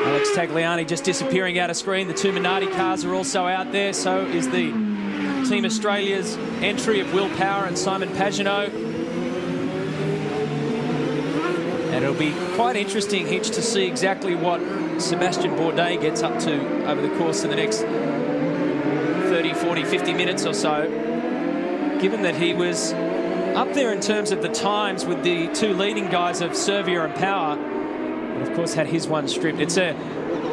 Alex Tagliani just disappearing out of screen. The two Minardi cars are also out there. So is the Team Australia's entry of Will Power and Simon Pagenaud. And it'll be quite interesting, Hitch, to see exactly what Sebastian Bourdais gets up to over the course of the next 30, 40, 50 minutes or so. Given that he was up there in terms of the times with the two leading guys of Servia and Power, and of course had his one stripped. It's a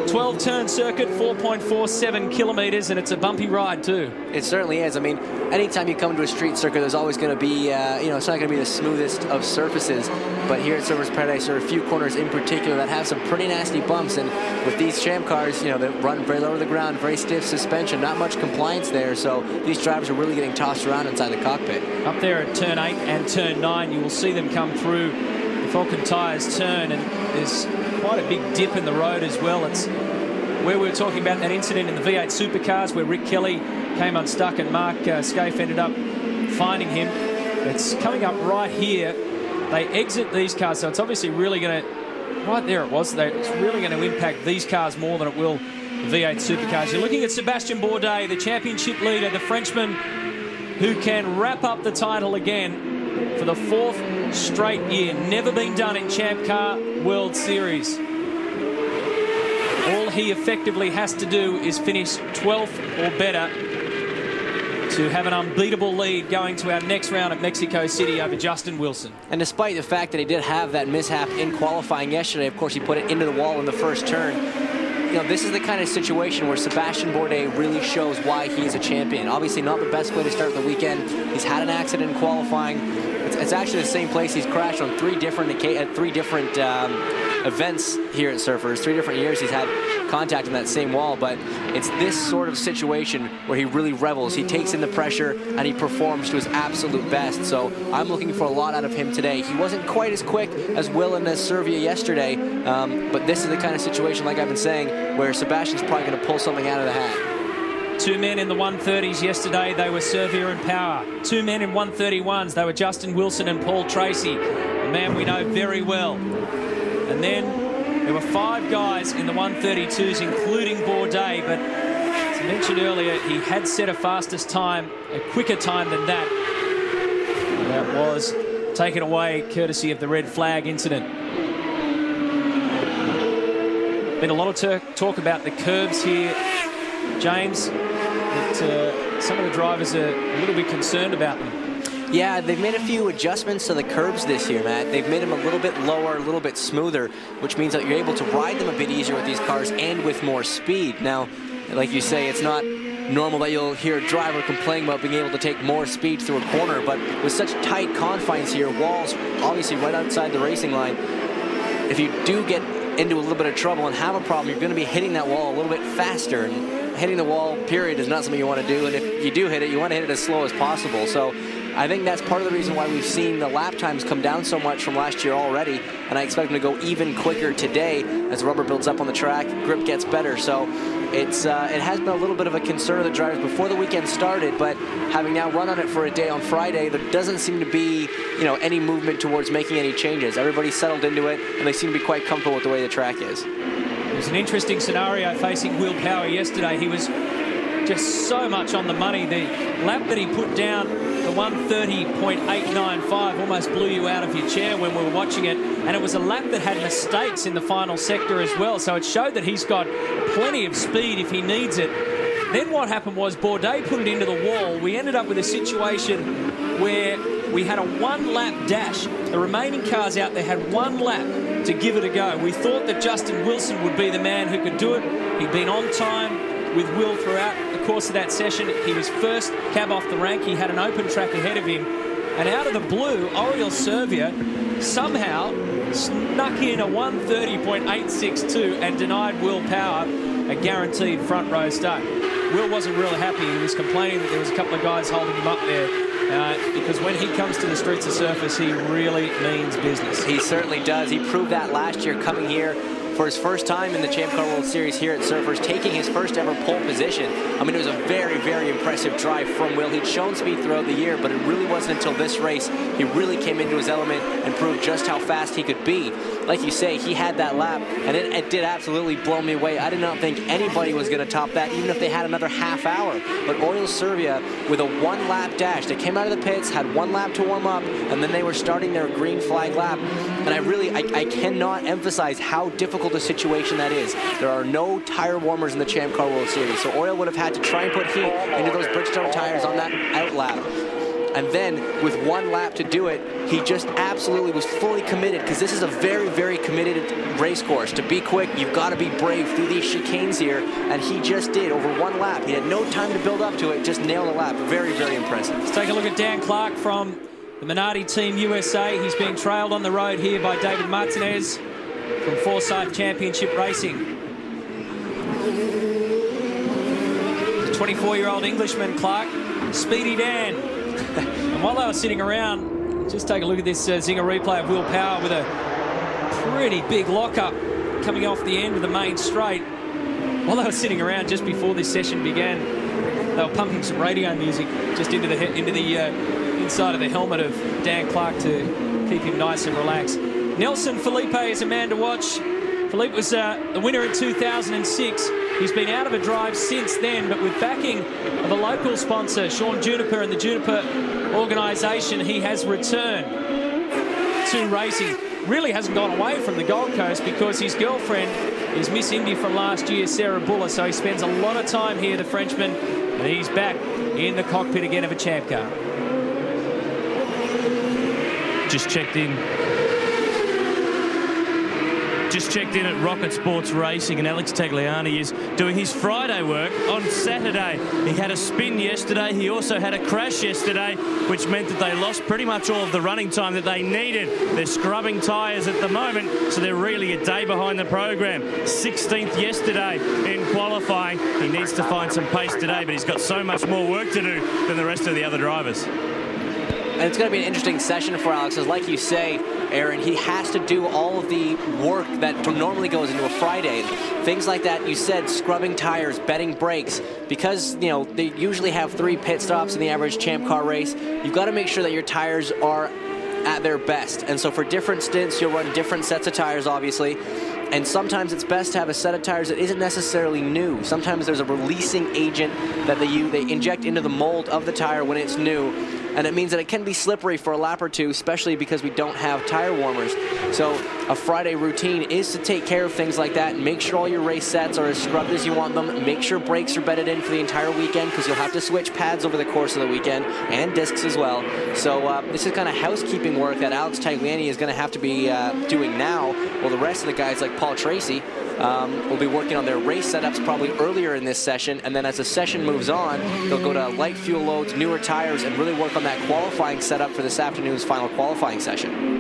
12-turn circuit, 4.47 kilometers, and it's a bumpy ride too. It certainly is. I mean, anytime you come to a street circuit, there's always going to be, it's not going to be the smoothest of surfaces. But here at Surfers Paradise, there are a few corners in particular that have some pretty nasty bumps. And with these Champ cars, they run very low to the ground, very stiff suspension, not much compliance there. So these drivers are really getting tossed around inside the cockpit. Up there at turn 8 and turn 9, you will see them come through the Falcon Tyres turn, and there's quite a big dip in the road as well. It's where we were talking about that incident in the V8 supercars where Rick Kelly came unstuck and Mark Scaife ended up finding him. It's coming up right here. They exit these cars, so it's obviously really going to, right there it was, it's really going to impact these cars more than it will the V8 supercars. You're looking at Sebastian Bourdais, the championship leader, the Frenchman who can wrap up the title again for the 4th straight year. Never been done in Champcar World Series. All he effectively has to do is finish 12th or better to have an unbeatable lead going to our next round at Mexico City over Justin Wilson. And despite the fact that he did have that mishap in qualifying yesterday, of course he put it into the wall in the first turn. This is the kind of situation where Sebastian Bourdais really shows why he is a champion. Obviously not the best way to start the weekend. He's had an accident in qualifying. It's actually the same place he's crashed on three different events here at Surfers. 3 different years he's had contact in that same wall, but it's this sort of situation where he really revels. He takes in the pressure and he performs to his absolute best. So I'm looking for a lot out of him today. He wasn't quite as quick as Will and as Servia yesterday, but this is the kind of situation, like I've been saying, where Sebastian's probably going to pull something out of the hat. 2 men in the 130s yesterday, they were Servia and Power. 2 men in 131s, they were Justin Wilson and Paul Tracy, a man we know very well. And then there were 5 guys in the 132s, including Bourdais, but as I mentioned earlier, he had set a fastest time, a quicker time than that. And that was taken away courtesy of the red flag incident. Been a lot of talk about the curbs here, James, that some of the drivers are a little bit concerned about them. Yeah, they've made a few adjustments to the curbs this year, Matt. They've made them a little bit lower, a little bit smoother, which means that you're able to ride them a bit easier with these cars and with more speed. Now, like you say, it's not normal that you'll hear a driver complaining about being able to take more speed through a corner, but with such tight confines here, walls obviously right outside the racing line, if you do get into a little bit of trouble and have a problem, you're going to be hitting that wall a little bit faster. And hitting the wall, period, is not something you want to do. And if you do hit it, you want to hit it as slow as possible. So I think that's part of the reason why we've seen the lap times come down so much from last year already. And I expect them to go even quicker today as the rubber builds up on the track, grip gets better. So it has been a little bit of a concern of the drivers before the weekend started, but having now run on it for a day on Friday, there doesn't seem to be, any movement towards making any changes. Everybody's settled into it, and they seem to be quite comfortable with the way the track is. It was an interesting scenario facing Will Power yesterday. He was just so much on the money. The lap that he put down, the 130.895, almost blew you out of your chair when we were watching it. And it was a lap that had mistakes in the final sector as well. So it showed that he's got plenty of speed if he needs it. Then what happened was Bourdais put it into the wall. We ended up with a situation where we had a 1-lap dash. The remaining cars out there had 1 lap to give it a go. We thought that Justin Wilson would be the man who could do it. He'd been on time with Will throughout the course of that session. He was first cab off the rank. He had an open track ahead of him. And out of the blue, Oriel Servia somehow snuck in a 130.862 and denied Will Power a guaranteed front row start. Will wasn't really happy. He was complaining that there was a couple of guys holding him up there. Because when he comes to the streets of Surfers, he really means business. He certainly does. He proved that last year coming here for his first time in the Champcar World Series here at Surfers, taking his first ever pole position. I mean, it was a very, very impressive drive from Will. He'd shown speed throughout the year, but it really wasn't until this race he really came into his element and proved just how fast he could be. Like you say, he had that lap, and it did absolutely blow me away. I did not think anybody was going to top that, even if they had another half hour. But Oriel Servia, with a one-lap dash, they came out of the pits, had one lap to warm up, and then they were starting their green flag lap. And I cannot emphasize how difficult a situation that is. There are no tire warmers in the Champcar World Series, so Oriel would have had to try and put heat into those Bridgestone tires on that out lap. And then, with one lap to do it, he just absolutely was fully committed, because this is a very, very committed race course. To be quick, you've got to be brave through these chicanes here, and he just did over one lap. He had no time to build up to it, just nailed the lap. Very, very impressive. Let's take a look at Dan Clark from the Minardi Team USA. He's being trailed on the road here by David Martinez from Forsyth Championship Racing. The 24-year-old Englishman, Clark, Speedy Dan. And while they were sitting around, just take a look at this Zinger replay of Will Power with a pretty big lockup coming off the end of the main straight. While they were sitting around just before this session began, they were pumping some radio music just into the inside of the helmet of Dan Clark to keep him nice and relaxed. Nelson Felipe is a man to watch. Felipe was the winner in 2006. He's been out of a drive since then, but with backing of a local sponsor, Sean Juniper and the Juniper organisation, he has returned to racing. Really hasn't gone away from the Gold Coast, because his girlfriend is Miss Indy from last year, Sarah Buller, so he spends a lot of time here, the Frenchman, and he's back in the cockpit again of a Champ car. Just checked in at Rocket Sports Racing, and Alex Tagliani is doing his Friday work on Saturday. He had a spin yesterday. He also had a crash yesterday, which meant that they lost pretty much all of the running time that they needed. They're scrubbing tyres at the moment, so they're really a day behind the program. 16th yesterday in qualifying. He needs to find some pace today, but he's got so much more work to do than the rest of the other drivers. And it's going to be an interesting session for Alex, because like you say, Aaron, he has to do all of the work that normally goes into a Friday. Things like that, you said, scrubbing tires, bedding brakes, because, you know, they usually have 3 pit stops in the average Champ car race. You've got to make sure that your tires are at their best. And so for different stints, you'll run different sets of tires, obviously. And sometimes it's best to have a set of tires that isn't necessarily new. Sometimes there's a releasing agent that they inject into the mold of the tire when it's new. And it means that it can be slippery for a lap or two, especially because we don't have tire warmers. So a Friday routine is to take care of things like that and make sure all your race sets are as scrubbed as you want them. Make sure brakes are bedded in for the entire weekend, because you'll have to switch pads over the course of the weekend, and discs as well. So this is kind of housekeeping work that Alex Tagliani is going to have to be doing now, while the rest of the guys like Paul Tracy will be working on their race setups probably earlier in this session, and then as the session moves on, they'll go to light fuel loads, newer tires, and really work on that qualifying setup for this afternoon's final qualifying session.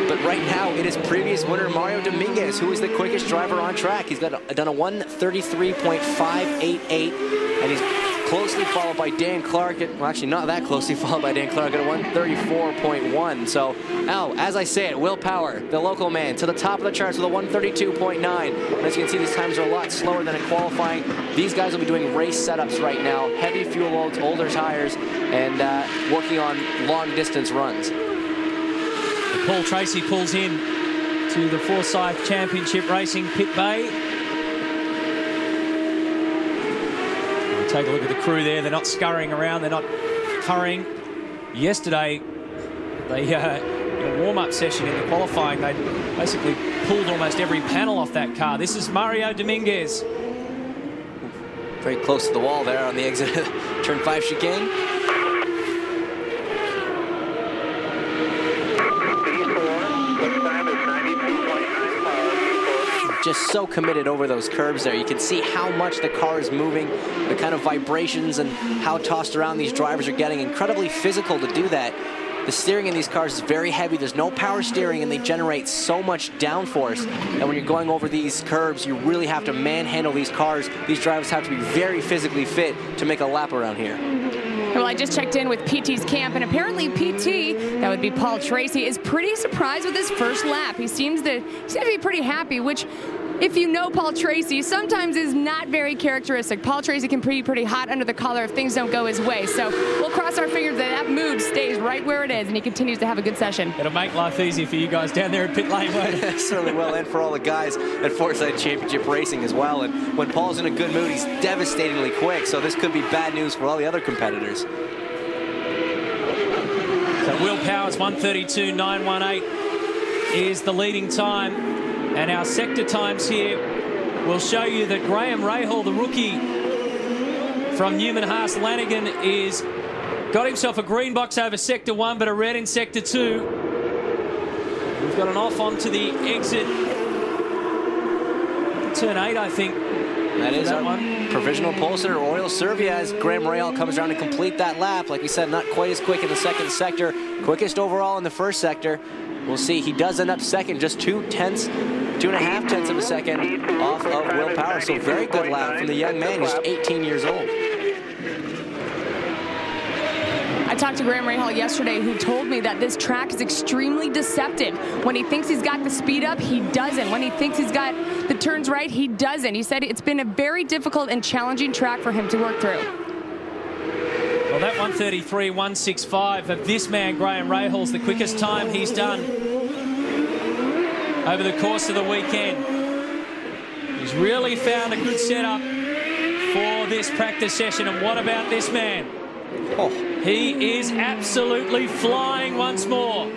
But right now, it is previous winner Mario Dominguez, who is the quickest driver on track. He's done a 1:33.588, and he's closely followed by Dan Clark. Well, actually, not that closely followed by Dan Clark at a 1:34.1. So, now, as I say it, Will Power, the local man, to the top of the charts with a 1:32.9. As you can see, these times are a lot slower than in qualifying. These guys will be doing race setups right now, heavy fuel loads, older tires, and working on long-distance runs. Paul Tracy pulls in to the Forsyth Championship Racing pit bay. Take a look at the crew there. They're not scurrying around. They're not hurrying. Yesterday, they in a warm-up session in the qualifying, they basically pulled almost every panel off that car. This is Mario Dominguez. Very close to the wall there on the exit of turn 5 chicane. Just so committed over those curves there. You can see how much the car is moving, the kind of vibrations and how tossed around these drivers are getting. Incredibly physical to do that. The steering in these cars is very heavy. There's no power steering, and they generate so much downforce that when you're going over these curves, you really have to manhandle these cars. These drivers have to be very physically fit to make a lap around here. Well, I just checked in with PT's camp, and apparently PT, that would be Paul Tracy, is pretty surprised with his first lap. He seems to be pretty happy, which, if you know Paul Tracy, sometimes is not very characteristic. Paul Tracy can be pretty hot under the collar if things don't go his way. So we'll cross our fingers that mood stays right where it is and he continues to have a good session. It'll make life easy for you guys down there at pit lane, won't it? Certainly will, and for all the guys at Foresight Championship Racing as well. And when Paul's in a good mood, he's devastatingly quick. So this could be bad news for all the other competitors. So Will Power's 1:32.918 is the leading time. And our sector times here will show you that Graham Rahal, the rookie from Newman Haas Lanigan, got himself a green box over sector 1, but a red in sector 2. We've got an off onto the exit. Turn 8, I think. That is that one. Provisional pole sitter Oriel Servia as Graham Rahal comes around to complete that lap. Like we said, not quite as quick in the second sector. Quickest overall in the first sector. We'll see. He does end up second, just 2.5 tenths of a second off of Will Power. So very good lap from the young man, who's 18 years old. I talked to Graham Rahal yesterday, who told me that this track is extremely deceptive. When he thinks he's got the speed up, he doesn't. When he thinks he's got the turns right, he doesn't. He said it's been a very difficult and challenging track for him to work through. Well, that 1:33.165 of this man, Graham Rahal's the quickest time he's done over the course of the weekend. He's really found a good setup for this practice session. And what about this man? Oh, he is absolutely flying once more.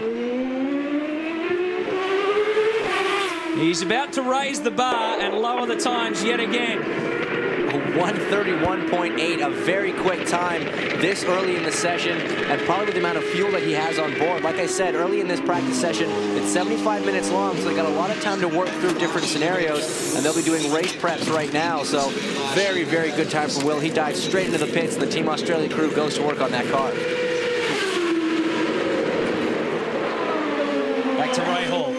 He's about to raise the bar and lower the times yet again. 1:31.8, a very quick time this early in the session, and probably with the amount of fuel that he has on board. Like I said, early in this practice session, it's 75 minutes long, so they got a lot of time to work through different scenarios, and they'll be doing race preps right now. So very, very good time for Will. He dives straight into the pits, and the Team Australia crew goes to work on that car. Back to Rahal.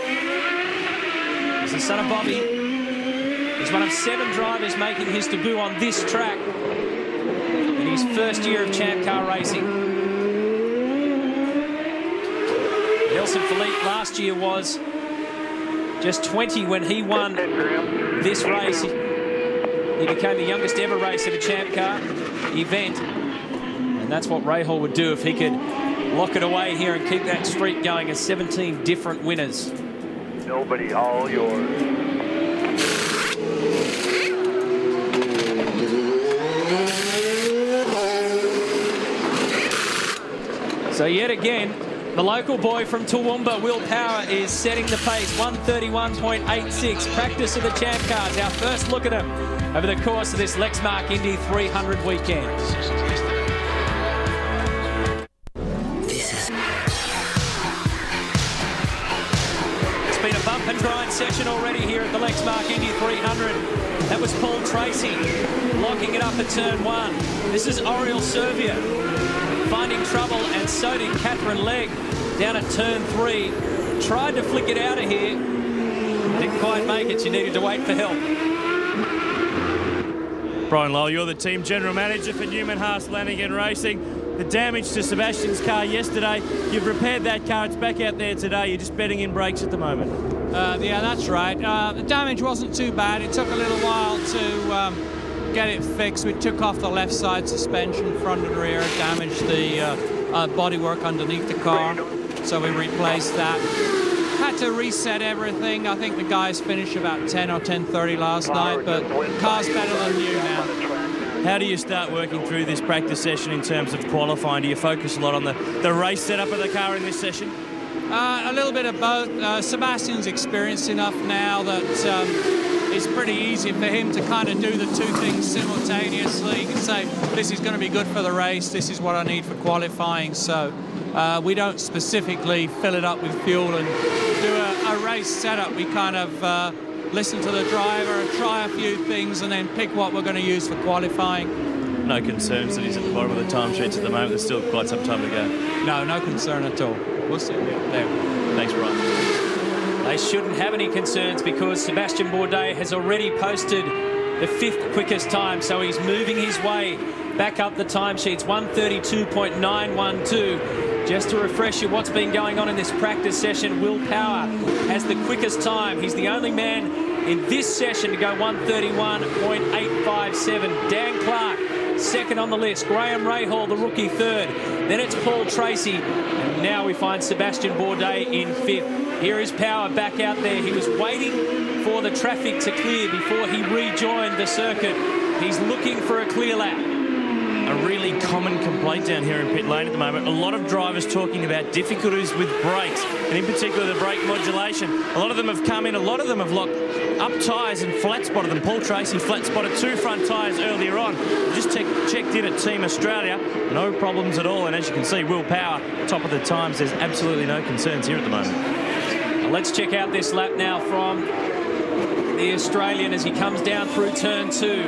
He's the son of Bobby. He's one of 7 drivers making his debut on this track in his first year of Champcar racing. Nelson Philippe last year was just 20 when he won this race. He became the youngest ever racer at a Champcar event. And that's what Rahal would do if he could lock it away here and keep that streak going as 17 different winners. Nobody, all yours. So yet again, the local boy from Toowoomba, Will Power, is setting the pace. 1:31.86. Practice of the Champ Cars. Our first look at him over the course of this Lexmark Indy 300 weekend. It's been a bump and grind session already here at the Lexmark Indy 300. That was Paul Tracy locking it up at turn 1. This is Oriel Servia finding trouble, and so did Catherine Legg down at turn 3. Tried to flick it out of here. Didn't quite make it. She needed to wait for help. Brian Lowell, you're the team general manager for Newman Haas Lanigan Racing. The damage to Sebastian's car yesterday, you've repaired that car. It's back out there today. You're just bedding in brakes at the moment. Yeah, that's right. The damage wasn't too bad. It took a little while to get it fixed. We took off the left side suspension, front and rear, damaged the bodywork underneath the car, so we replaced that. Had to reset everything. I think the guys finished about 10 or 10:30 last night, but car's better than new now. How do you start working through this practice session in terms of qualifying? Do you focus a lot on the race setup of the car in this session? A little bit of both. Sebastian's experienced enough now that it's pretty easy for him to kind of do the two things simultaneously. He can say, this is going to be good for the race, this is what I need for qualifying. So we don't specifically fill it up with fuel and do a race setup. We kind of listen to the driver, try a few things, and then pick what we're going to use for qualifying. No concerns that he's at the bottom of the time sheets at the moment. There's still quite some time to go. No concern at all. We'll see you there. Thanks, Brian. They shouldn't have any concerns because Sebastian Bourdais has already posted the 5th quickest time, so he's moving his way back up the timesheets, 1:32.912. Just to refresh you what's been going on in this practice session, Will Power has the quickest time. He's the only man in this session to go 1:31.857. Dan Clark, second on the list. Graham Rahal, the rookie, third. Then it's Paul Tracy. And now we find Sebastian Bourdais in fifth. Here is Power back out there. He was waiting for the traffic to clear before he rejoined the circuit. He's looking for a clear lap. A really common complaint down here in pit lane at the moment. A lot of drivers talking about difficulties with brakes, and in particular the brake modulation. A lot of them have come in, a lot of them have locked up tyres and flat spotted them. Paul Tracy flat spotted 2 front tyres earlier on. Just checked in at Team Australia, no problems at all. And as you can see, Will Power, top of the times. There's absolutely no concerns here at the moment. Well, let's check out this lap now from the Australian as he comes down through turn 2.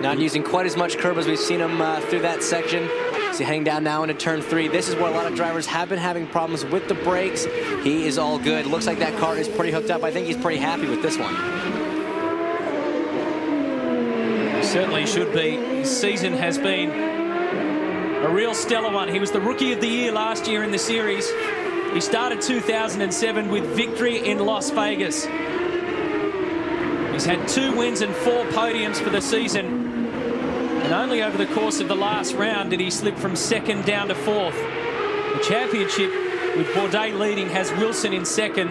Not using quite as much curb as we've seen him through that section. So heading down now into turn 3. This is where a lot of drivers have been having problems with the brakes. He is all good. Looks like that car is pretty hooked up. I think he's pretty happy with this one. He certainly should be. His season has been a real stellar one. He was the Rookie of the Year last year in the series. He started 2007 with victory in Las Vegas. He's had 2 wins and 4 podiums for the season. And only over the course of the last round did he slip from 2nd down to 4th. The championship, with Bourdais leading, has Wilson in 2nd.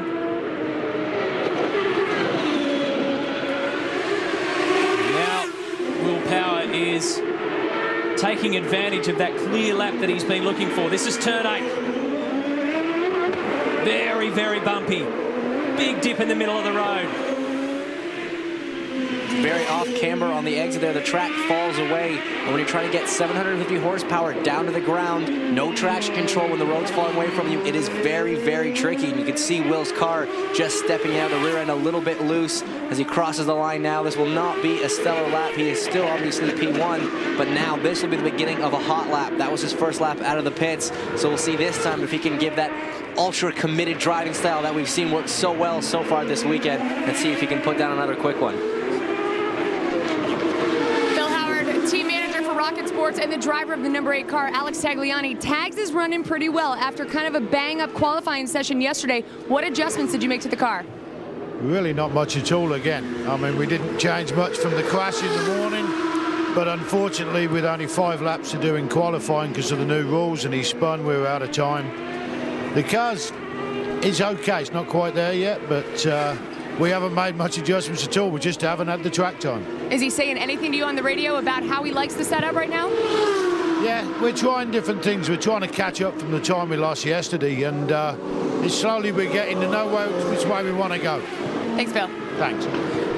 Now Will Power is taking advantage of that clear lap that he's been looking for. This is turn 8. Very, very bumpy. Big dip in the middle of the road. Very off camber on the exit there. The track falls away. And when you're trying to get 750 horsepower down to the ground, no traction control when the road's falling away from you, it is very, very tricky. And you can see Will's car just stepping out, the rear end a little bit loose as he crosses the line now. This will not be a stellar lap. He is still obviously P1, but now this will be the beginning of a hot lap. That was his first lap out of the pits. So we'll see this time if he can give that ultra committed driving style that we've seen work so well so far this weekend, and see if he can put down another quick one. Rocket Sports and the driver of the number 8 car, Alex Tagliani, tags his run in pretty well after kind of a bang-up qualifying session yesterday. What adjustments did you make to the car? Really not much at all again. I mean, we didn't change much from the crash in the morning, but unfortunately with only 5 laps to do in qualifying because of the new rules and he spun, we were out of time. The car's is okay, it's not quite there yet, but we haven't made much adjustments at all. We just haven't had the track time. Is he saying anything to you on the radio about how he likes the setup right now? Yeah, we're trying different things. We're trying to catch up from the time we lost yesterday, and slowly we're getting to know which way we want to go. Thanks, Phil. Thanks.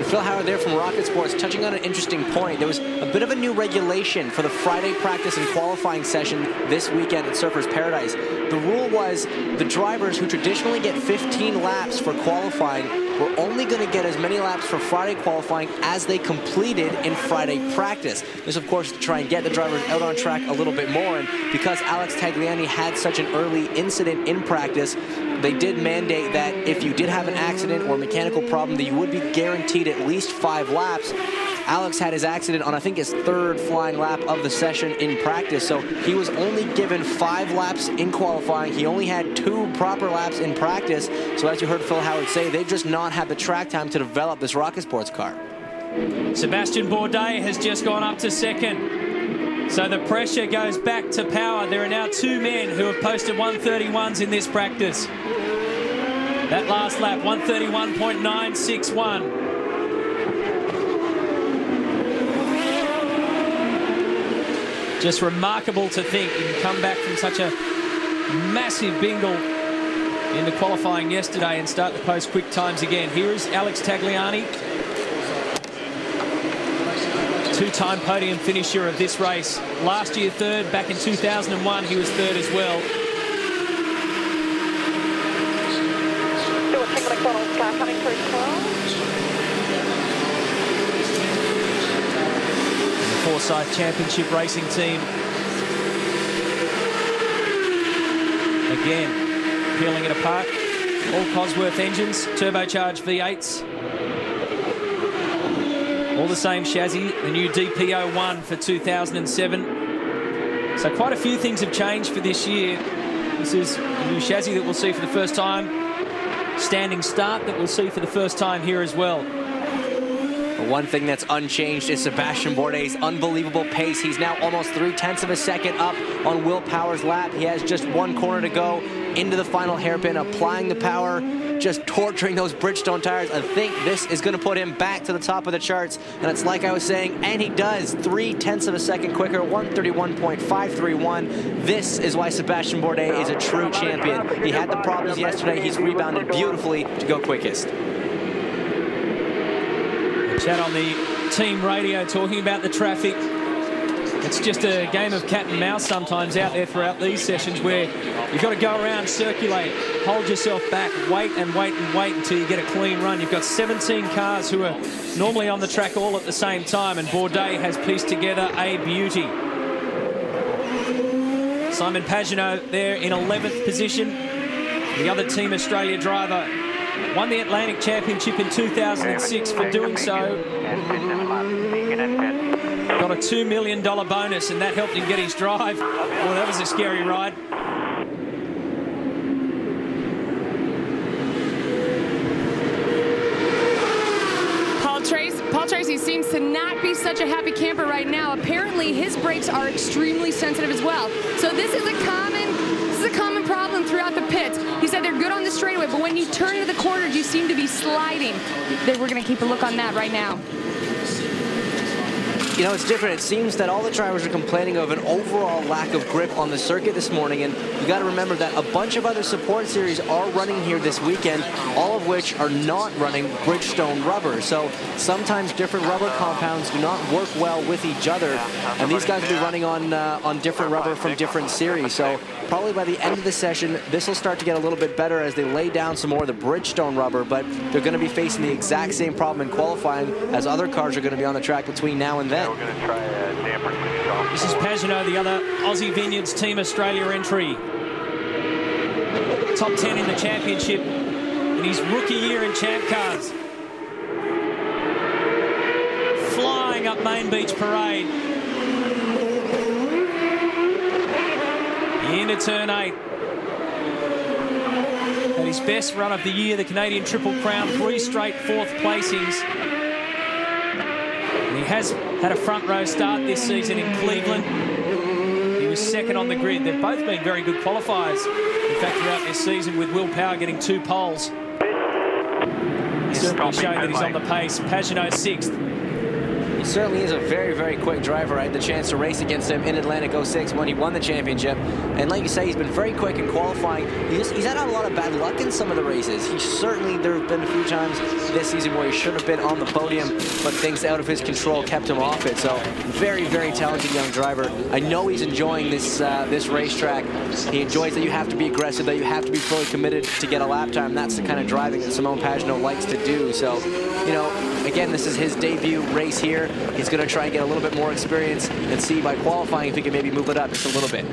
Phil Howard there from Rocket Sports, touching on an interesting point. There was a bit of a new regulation for the Friday practice and qualifying session this weekend at Surfers Paradise. The rule was the drivers who traditionally get 15 laps for qualifying were only going to get as many laps for Friday qualifying as they completed in Friday practice. This, of course, to try and get the drivers out on track a little bit more. And because Alex Tagliani had such an early incident in practice, they did mandate that if you did have an accident or mechanical problem, that you would be guaranteed at least 5 laps. Alex had his accident on, I think, his 3rd flying lap of the session in practice, so he was only given 5 laps in qualifying. He only had 2 proper laps in practice, so as you heard Phil Howard say, they've just not had the track time to develop this Rocket Sports car. Sebastian Bourdais has just gone up to 2nd. So the pressure goes back to Power. There are now 2 men who have posted 131s in this practice. That last lap, 131.961. Just remarkable to think you can come back from such a massive bingle in the qualifying yesterday and start to post quick times again. Here is Alex Tagliani, 2-time podium finisher of this race. Last year 3rd, back in 2001 he was 3rd as well. Forsyth Championship Racing Team again peeling it apart. All Cosworth engines, turbocharged V8s. All the same chassis, the new DP01 for 2007. So quite a few things have changed for this year. This is a new chassis that we'll see for the first time. Standing start that we'll see for the first time here as well. The one thing that's unchanged is Sebastian Bourdais' unbelievable pace. He's now almost 0.3 of a second up on Will Power's lap. He has just one corner to go into the final hairpin, applying the power, just torturing those Bridgestone tires. I think this is going to put him back to the top of the charts, and it's like I was saying, and he does, 0.3 of a second quicker, 131.531. This is why Sebastian Bourdais is a true champion. He had the problems yesterday. He's rebounded beautifully to go quickest. Chat on the team radio talking about the traffic. It's just a game of cat and mouse sometimes out there throughout these sessions where you've got to go around, circulate, hold yourself back, wait and wait and wait until you get a clean run. You've got 17 cars who are normally on the track all at the same time, and Bourdais has pieced together a beauty. Simon Pagenaud there in 11th position. The other Team Australia driver won the Atlantic Championship in 2006 for doing so. Got a $2 million bonus, and that helped him get his drive. Well, that was a scary ride. Paul Tracy seems to not be such a happy camper right now. Apparently, his brakes are extremely sensitive as well. So this is a common problem throughout the pits. He said they're good on the straightaway, but when you turn into the corners, you seem to be sliding. We're going to keep a look on that right now. You know, it's different. It seems that all the drivers are complaining of an overall lack of grip on the circuit this morning, and you got to remember that a bunch of other support series are running here this weekend, all of which are not running Bridgestone rubber. So sometimes different rubber compounds do not work well with each other, and these guys will be running on different rubber from different series. So probably by the end of the session, this will start to get a little bit better as they lay down some more of the Bridgestone rubber, but they're going to be facing the exact same problem in qualifying as other cars are going to be on the track between now and then. We're going to try a damper. This is Pagenaud, the other Aussie Vineyards Team Australia entry. Top 10 in the championship in his rookie year in Champcars. Flying up Main Beach Parade. Into turn 8. At his best run of the year, the Canadian Triple Crown, 3 straight 4th placings. And he has had a front row start this season in Cleveland. He was second on the grid. They've both been very good qualifiers. In fact, throughout this season, with Will Power getting 2 poles. Certainly showing that he's on the pace. Pagenaud 6th. He certainly is a very, very quick driver. I had the chance to race against him in Atlantic 06 when he won the championship. And like you say, he's been very quick in qualifying. He's had a lot of bad luck in some of the races. There have been a few times this season where he should have been on the podium, but things out of his control kept him off it. So very, very talented young driver. I know he's enjoying this racetrack. He enjoys that you have to be aggressive, that you have to be fully committed to get a lap time. That's the kind of driving that Simon Pagenaud likes to do. So, you know, again, this is his debut race here. He's going to try and get a little bit more experience and see by qualifying if he can maybe move it up just a little bit.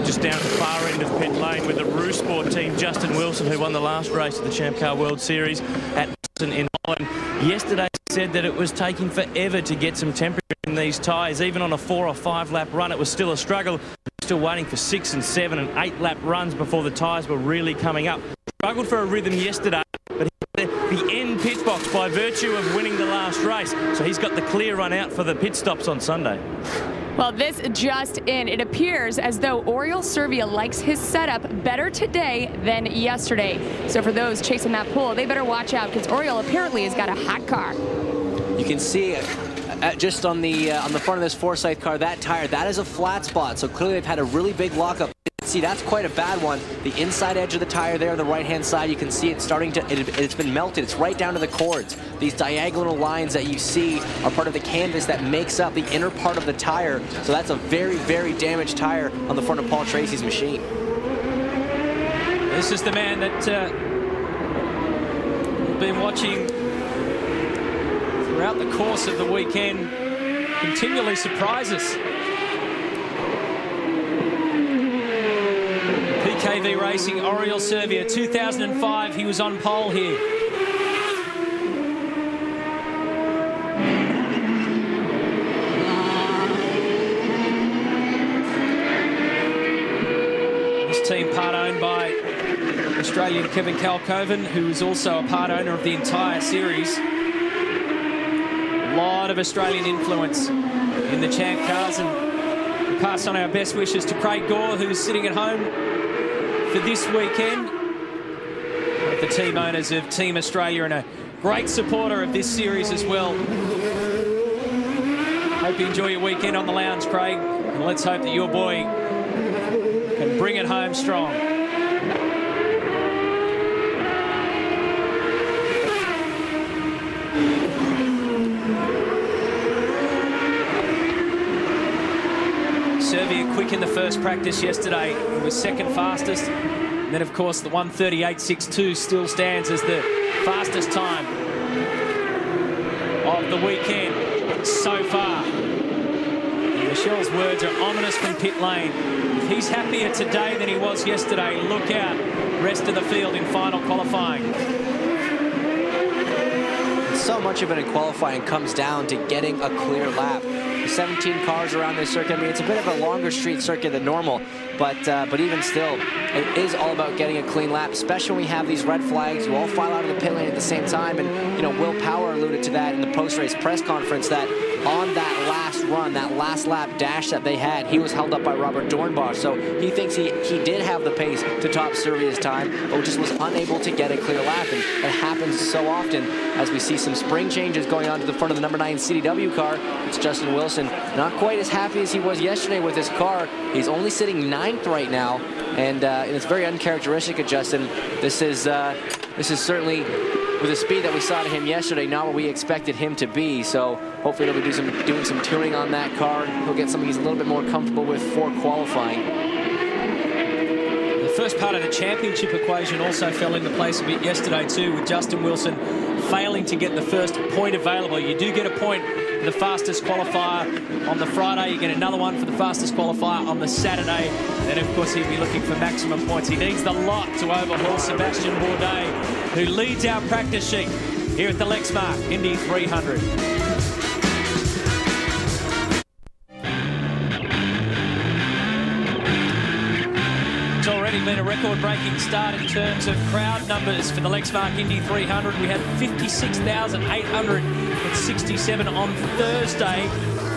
Just down at the far end of pit lane with the Roo Sport team, Justin Wilson, who won the last race of the Champcar World Series at in Holland. Yesterday said that it was taking forever to get some temperature in these tyres. Even on a 4 or 5 lap run, it was still a struggle. Still waiting for 6 and 7 and 8 lap runs before the tyres were really coming up. Struggled for a rhythm yesterday, but he had the end pit box by virtue of winning the last race. So he's got the clear run out for the pit stops on Sunday. Well, this just in. It appears as though Oriel Servia likes his setup better today than yesterday. So for those chasing that pole, they better watch out because Oriel apparently has got a hot car. You can see just on the front of this Forsyth car, that tire, that is a flat spot. So clearly they've had a really big lockup. See, that's quite a bad one. The inside edge of the tire there on the right-hand side, you can see it starting to, it's been melted. It's right down to the cords. These diagonal lines that you see are part of the canvas that makes up the inner part of the tire. So that's a very, very damaged tire on the front of Paul Tracy's machine. This is the man that we've been watching throughout the course of the weekend, continually surprise us. PKV Racing, Oriel Servia, 2005, he was on pole here. in part owned by Australian Kevin Kalkoven, who is also a part owner of the entire series. A lot of Australian influence in the Champcars, and we pass on our best wishes to Craig Gore, who's sitting at home for this weekend. One of the team owners of Team Australia and a great supporter of this series as well. Hope you enjoy your weekend on the lounge, Craig, and let's hope that your boy can bring it home strong. Servia quick in the first practice yesterday. He was second fastest. And then, of course, the 1:38.62 still stands as the fastest time of the weekend so far. And Michelle's words are ominous from pit lane. If he's happier today than he was yesterday, look out. Rest of the field in final qualifying. So much of it in qualifying comes down to getting a clear lap. 17 cars around this circuit. I mean, it's a bit of a longer street circuit than normal, but even still, it is all about getting a clean lap, especially when we have these red flags. You all file out of the pit lane at the same time, and, you know, Will Power alluded to that in the post-race press conference, that on that last run, that last lap dash that they had, he was held up by Robert Dornbach. So he thinks he did have the pace to top Servia's time, but just was unable to get a clear lap. And it happens so often as we see some spring changes going on to the front of the number 9 CDW car. It's Justin Wilson, not quite as happy as he was yesterday with his car. He's only sitting 9th right now, and it's very uncharacteristic of Justin. This is certainly, with the speed that we saw to him yesterday, not what we expected him to be. So hopefully he'll be doing some tuning on that car. He'll get something he's a little bit more comfortable with for qualifying. The first part of the championship equation also fell into place a bit yesterday too, with Justin Wilson failing to get the first point available. You do get a point for the fastest qualifier on the Friday. You get another one for the fastest qualifier on the Saturday. Then, of course, he'll be looking for maximum points. He needs the lot to overhaul Sebastian Bourdais, who leads our practice sheet here at the Lexmark Indy 300. It's already been a record-breaking start in terms of crowd numbers for the Lexmark Indy 300. We had 56,867 on Thursday,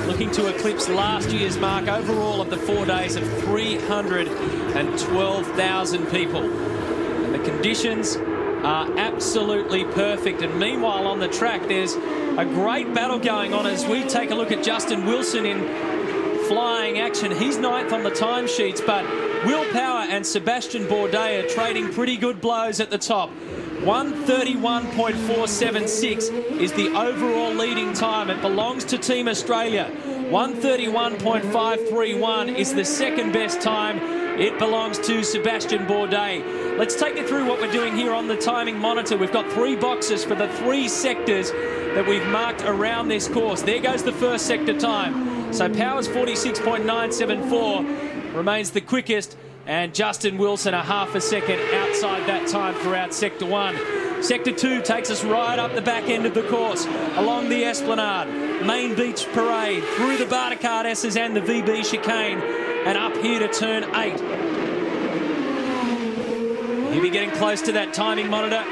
looking to eclipse last year's mark overall of the 4 days of 312,000 people. And the conditions are absolutely perfect. And meanwhile, on the track, there's a great battle going on as we take a look at Justin Wilson in flying action. He's 9th on the timesheets, but Will Power and Sebastian Bourdais are trading pretty good blows at the top. 1:31.476 is the overall leading time. It belongs to Team Australia. 1:31.531 is the second best time. It belongs to Sebastian Bourdais. Let's take you through what we're doing here on the timing monitor. We've got 3 boxes for the 3 sectors that we've marked around this course. There goes the first sector time. So Power's 46.974 remains the quickest, and Justin Wilson a half a second outside that time throughout Sector 1. Sector 2 takes us right up the back end of the course, along the Esplanade, Main Beach Parade, through the Bartercard S's and the VB chicane, and up here to turn 8. You'll be getting close to that timing monitor.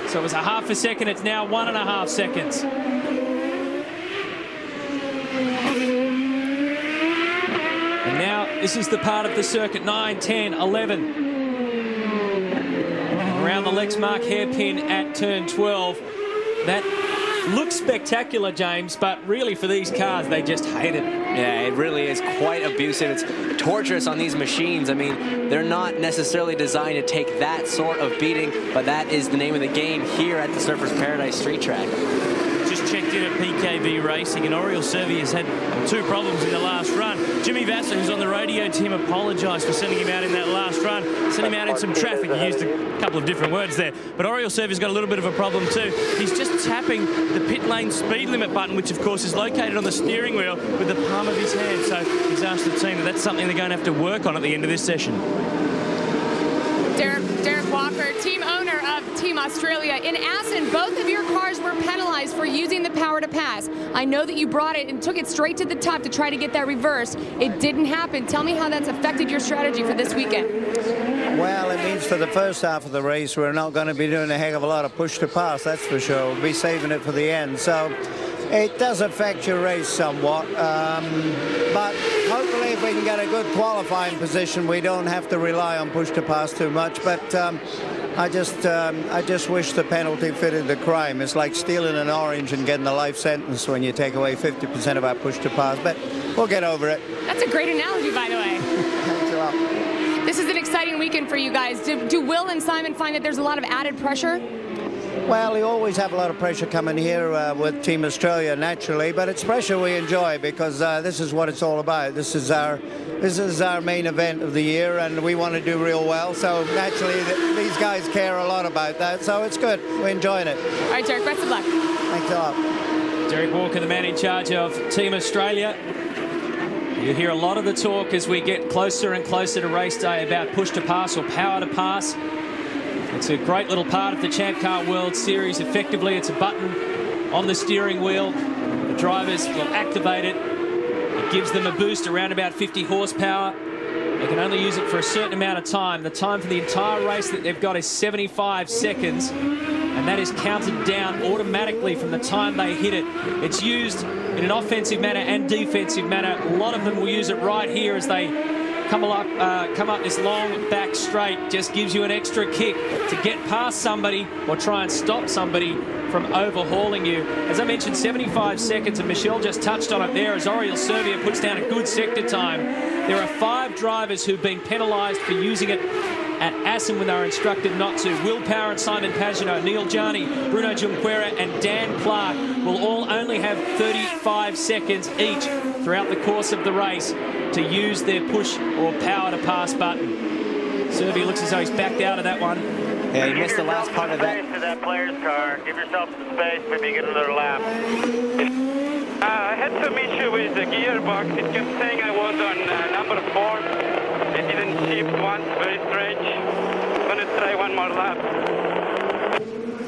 So it was a half a second, it's now 1.5 seconds. And now this is the part of the circuit, 9, 10, 11. Around the Lexmark hairpin at turn 12. That looks spectacular, James, but really for these cars, they just hate it. Yeah, it really is quite abusive. It's torturous on these machines. I mean, they're not necessarily designed to take that sort of beating, but that is the name of the game here at the Surfers Paradise Street Track. Just checked in at PKV Racing, and Oriel Servia has had 2 problems in the last run. Jimmy Vassar, who's on the radio team, apologised for sending him out in that last run. Sent him out in some traffic. He used a couple of different words there. But Oriel Servia's got a little bit of a problem too. He's just tapping the pit lane speed limit button, which of course is located on the steering wheel, with the palm of his hand. So he's asked the team that that's something they're going to have to work on at the end of this session. Derek Walker, team owner of Team Australia. In Assen, both of your cars were penalized for using the power to pass. I know that you brought it and took it straight to the top to try to get that reverse. It didn't happen. Tell me how that's affected your strategy for this weekend. Well, it means for the first half of the race, we're not going to be doing a heck of a lot of push to pass, that's for sure. We'll be saving it for the end. So it does affect your race somewhat. But hopefully if we can get a good qualifying position, we don't have to rely on push to pass too much. But I just wish the penalty fitted the crime. It's like stealing an orange and getting a life sentence when you take away 50% of our push to pass. But we'll get over it. That's a great analogy, by the way. Thanks a lot. This is an exciting weekend for you guys. Do Will and Simon find that there's a lot of added pressure? Well, you always have a lot of pressure coming here with Team Australia, naturally, but it's pressure we enjoy because this is what it's all about. This is our main event of the year, and we want to do real well. So naturally, these guys care a lot about that. So it's good. We're enjoying it. All right, Derek, best of luck. Thanks a lot. Derek Walker, the man in charge of Team Australia. You hear a lot of the talk as we get closer and closer to race day about push to pass or power to pass. It's a great little part of the Champcar World Series. Effectively, it's a button on the steering wheel. The drivers will activate it. It gives them a boost around about 50 horsepower. They can only use it for a certain amount of time. The time for the entire race that they've got is 75 seconds, and that is counted down automatically from the time they hit it. It's used in an offensive manner and defensive manner. A lot of them will use it right here as they come up this long back straight. Just gives you an extra kick to get past somebody or try and stop somebody from overhauling you. As I mentioned, 75 seconds, and Michelle just touched on it there as Oriel Servia puts down a good sector time. There are 5 drivers who've been penalised for using it at Assen when they were instructed not to. Will Power and Simon Pagenaud, Neil Jani, Bruno Junqueira and Dan Clark will all only have 35 seconds each throughout the course of the race to use their push or power to pass button. Servia looks as though he's backed out of that one. Yeah, he missed the last part of that. To that player's car. Give yourself some space, maybe get another lap. I had some issue with the gearbox. It kept saying I was on number 4. It didn't shift once, very strange. I'm gonna try one more lap.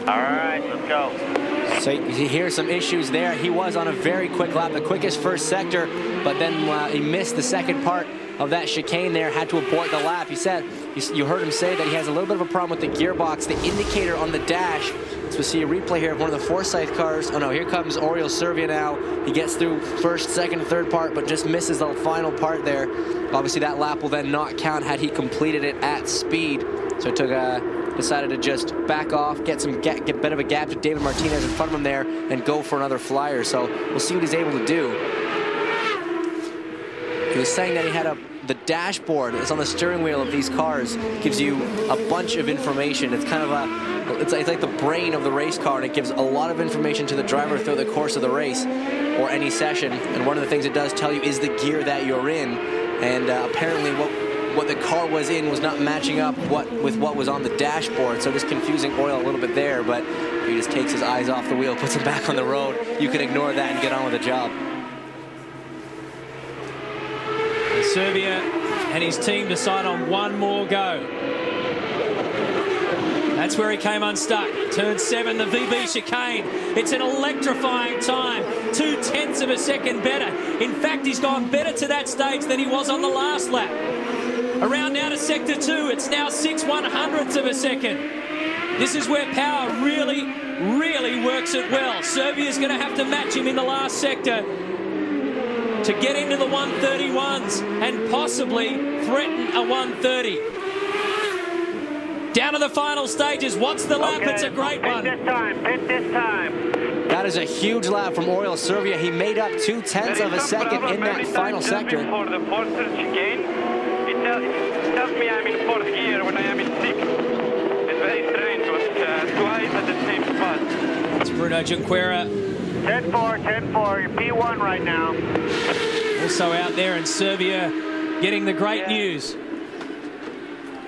All right, let's go. So you hear some issues there. He was on a very quick lap, the quickest first sector, but then he missed the second part of that chicane there, had to abort the lap. He said, you heard him say that he has a little bit of a problem with the gearbox, the indicator on the dash. So we'll see a replay here of one of the Forsyth cars. Oh no, here comes Oriel Servia now. He gets through first, second, third part, but just misses the final part there. Obviously that lap will then not count had he completed it at speed. So it took decided to just back off, get a bit of a gap to David Martinez in front of him there, and go for another flyer. So we'll see what he's able to do. He was saying that he had the dashboard that's on the steering wheel of these cars gives you a bunch of information. It's kind of it's like the brain of the race car, and it gives a lot of information to the driver through the course of the race or any session. And one of the things it does tell you is the gear that you're in. And apparently what the car was in was not matching up with what was on the dashboard, so just confusing Oriel a little bit there, but he just takes his eyes off the wheel, puts him back on the road. You can ignore that and get on with the job. And Servia and his team decide on one more go. That's where he came unstuck. Turn 7, the VB chicane. It's an electrifying time. 0.2 of a second better. In fact, he's gone better to that stage than he was on the last lap. Around now to sector 2, it's now 6/100ths of a second. This is where power really, really works it well. Servia's going to have to match him in the last sector to get into the 131s and possibly threaten a 130. Down to the final stages. What's the lap? Okay. It's a great one. Pit this time. That is a huge lap from Oriel Servia. He made up 0.2 of a second in that final sector. For the first chicane, it tells me I'm in 4th gear when I am in 6th. It's very strange. It was twice at the same spot. It's Bruno Junqueira. 10-4, you're P1 right now. Also out there, and Servia getting the great news.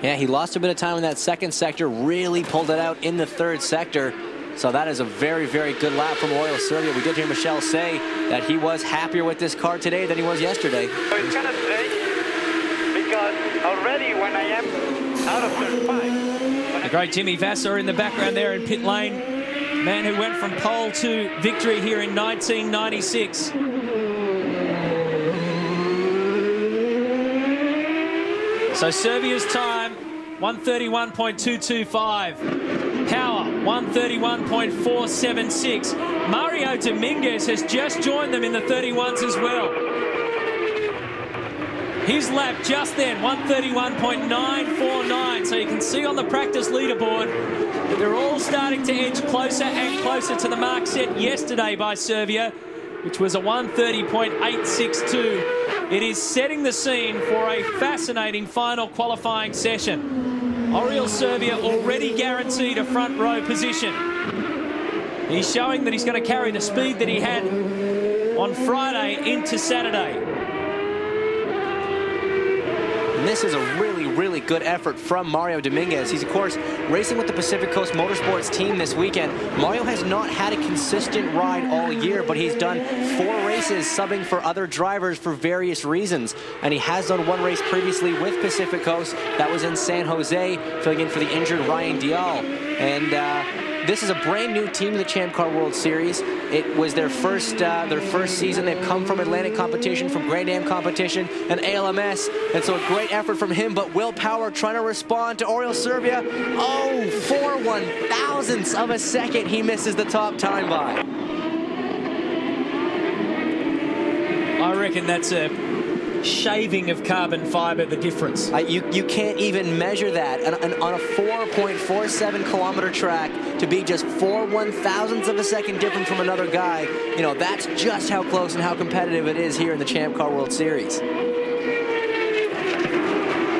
Yeah, he lost a bit of time in that second sector, really pulled it out in the 3rd sector. So that is a very, very good lap from Oriel Servia. We did hear Michelle say that he was happier with this car today than he was yesterday. So it's kind of strange because already when I am out of third 5. The great Jimmy Vasser in the background there in pit lane. Man who went from pole to victory here in 1996. So Servia's time 131.225. Power, 131.476. Mario Dominguez has just joined them in the 31s as well. His lap just then, 131.949. So you can see on the practice leaderboard that they're all starting to edge closer and closer to the mark set yesterday by Servia, which was a 130.862. It is setting the scene for a fascinating final qualifying session. Oriel Servia already guaranteed a front row position. He's showing that he's going to carry the speed that he had on Friday into Saturday. And this is a really, really good effort from Mario Dominguez. He's, of course, racing with the Pacific Coast Motorsports team this weekend. Mario has not had a consistent ride all year, but he's done 4 races subbing for other drivers for various reasons. And he has done 1 race previously with Pacific Coast. That was in San Jose, filling in for the injured Ryan Dial. And this is a brand new team in the Champcar World Series. It was their first season. They've come from Atlantic competition, from Grand Am competition, and ALMS. And so a great effort from him, but Will Power trying to respond to Oriel Servia. Oh, 4 1,000ths of a second he misses the top time by. I reckon that's a shaving of carbon fiber, the difference. You can't even measure that. And on a 4.47 kilometer track, to be just 4 1,000ths of a second different from another guy, you know, that's just how close and how competitive it is here in the Champcar World Series.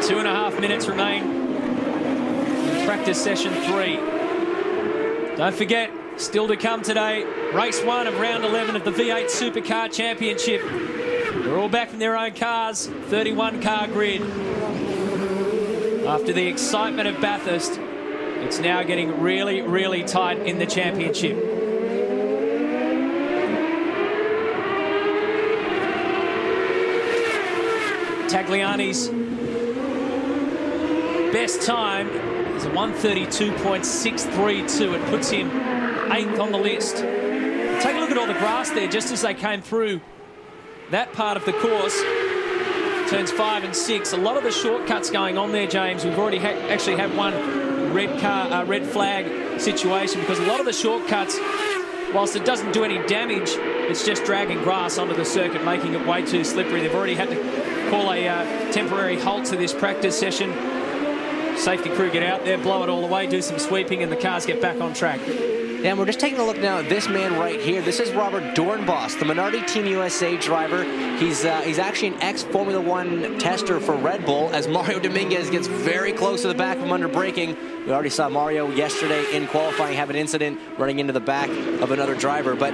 2.5 minutes remain in practice session 3. Don't forget, still to come today, race 1 of round 11 of the V8 Supercar Championship. They're all back in their own cars, 31-car grid. After the excitement of Bathurst, it's now getting really, really tight in the championship. Tagliani's best time is a 132.632. It puts him 8th on the list. Take a look at all the grass there just as they came through that part of the course. Turns 5 and 6. A lot of the shortcuts going on there, James. We've already actually had one red flag situation, because a lot of the shortcuts, whilst it doesn't do any damage, it's just dragging grass onto the circuit, making it way too slippery. They've already had to call a temporary halt to this practice session. Safety crew get out there, blow it all away, do some sweeping, and the cars get back on track. And we're just taking a look now at this man right here. This is Robert Dornbos, the Minardi Team USA driver. He's actually an ex-Formula 1 tester for Red Bull, as Mario Dominguez gets very close to the back of him under braking. We already saw Mario yesterday in qualifying have an incident running into the back of another driver. But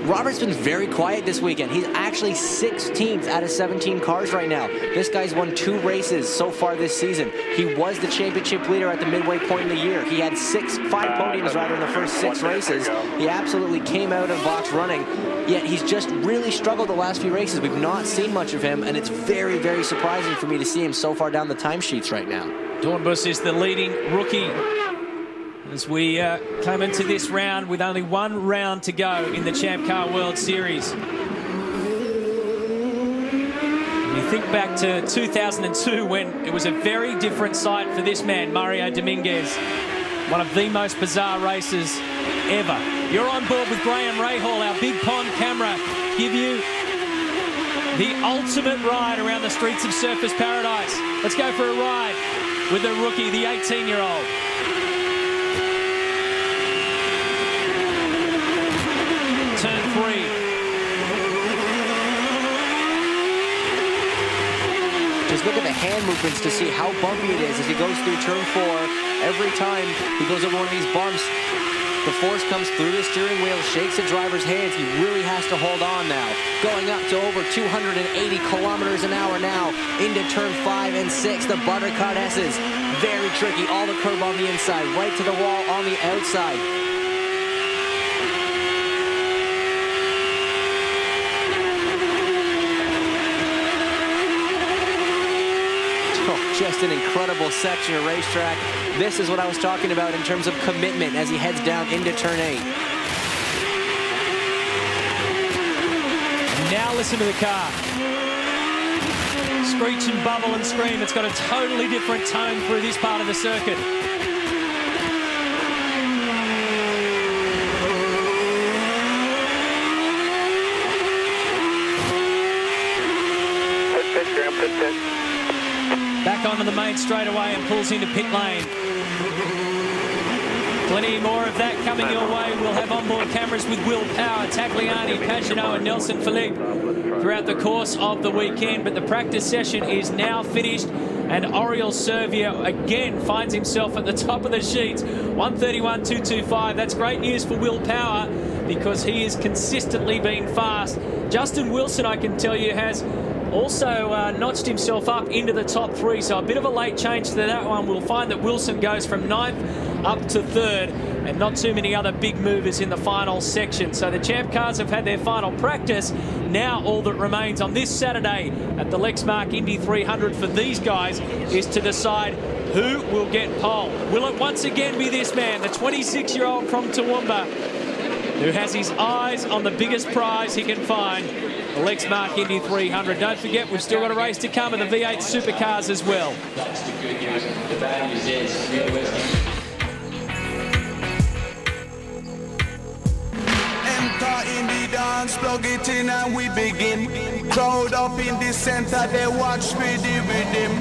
Robert's been very quiet this weekend. He's actually 16th out of 17 cars right now. This guy's won 2 races so far this season. He was the championship leader at the midway point in the year. He had 5 podiums rather in the first 6 races. He absolutely came out of the box running, yet he's just really struggled the last few races. We've not seen much of him, and it's very, very surprising for me to see him so far down the timesheets right now. Dornbos is the leading rookie as we come into this round with only 1 round to go in the Champcar World Series. When you think back to 2002, when it was a very different sight for this man, Mario Dominguez. One of the most bizarre races ever. You're on board with Graham Rahal, our Big Pond camera, give you the ultimate ride around the streets of Surfers Paradise. Let's go for a ride with the rookie, the 18-year-old. Turn 3. Just look at the hand movements to see how bumpy it is as he goes through turn 4. Every time he goes over one of these bumps, the force comes through the steering wheel, shakes the driver's hands. He really has to hold on now. Going up to over 280 kilometers an hour now into turn 5 and 6. The Buttercut S's. Very tricky. All the curb on the inside, right to the wall on the outside. Just an incredible section of racetrack. This is what I was talking about in terms of commitment as he heads down into turn 8. And now listen to the car. screech and bubble and scream. It's got a totally different tone through this part of the circuit. Back onto the main straightaway and pulls into pit lane. Plenty more of that coming your way. We'll have onboard cameras with Will Power, Tagliani, Pagano and Nelson Philippe throughout the course of the weekend. But the practice session is now finished and Oriel Servia again finds himself at the top of the sheets. 131.225. That's great news for Will Power because he has consistently been fast. Justin Wilson, I can tell you, has also notched himself up into the top 3, so a bit of a late change to that one. We'll find that Wilson goes from 9th up to 3rd and not too many other big movers in the final section. So the Champ Cars have had their final practice. Now all that remains on this Saturday at the Lexmark Indy 300 for these guys is to decide who will get pole. Will it once again be this man, the 26-year-old from Toowoomba, who has his eyes on the biggest prize he can find, the Lexmark Indy 300. Don't forget, we've still got a race to come in the V8 Supercars as well. That's the good news. The bad news is... In the dance, plug it in and we begin. Crowd up in the center, they watch me the rhythm.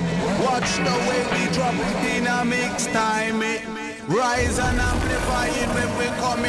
Watch the way we drop it in a mix time. Rise and amplify it when we come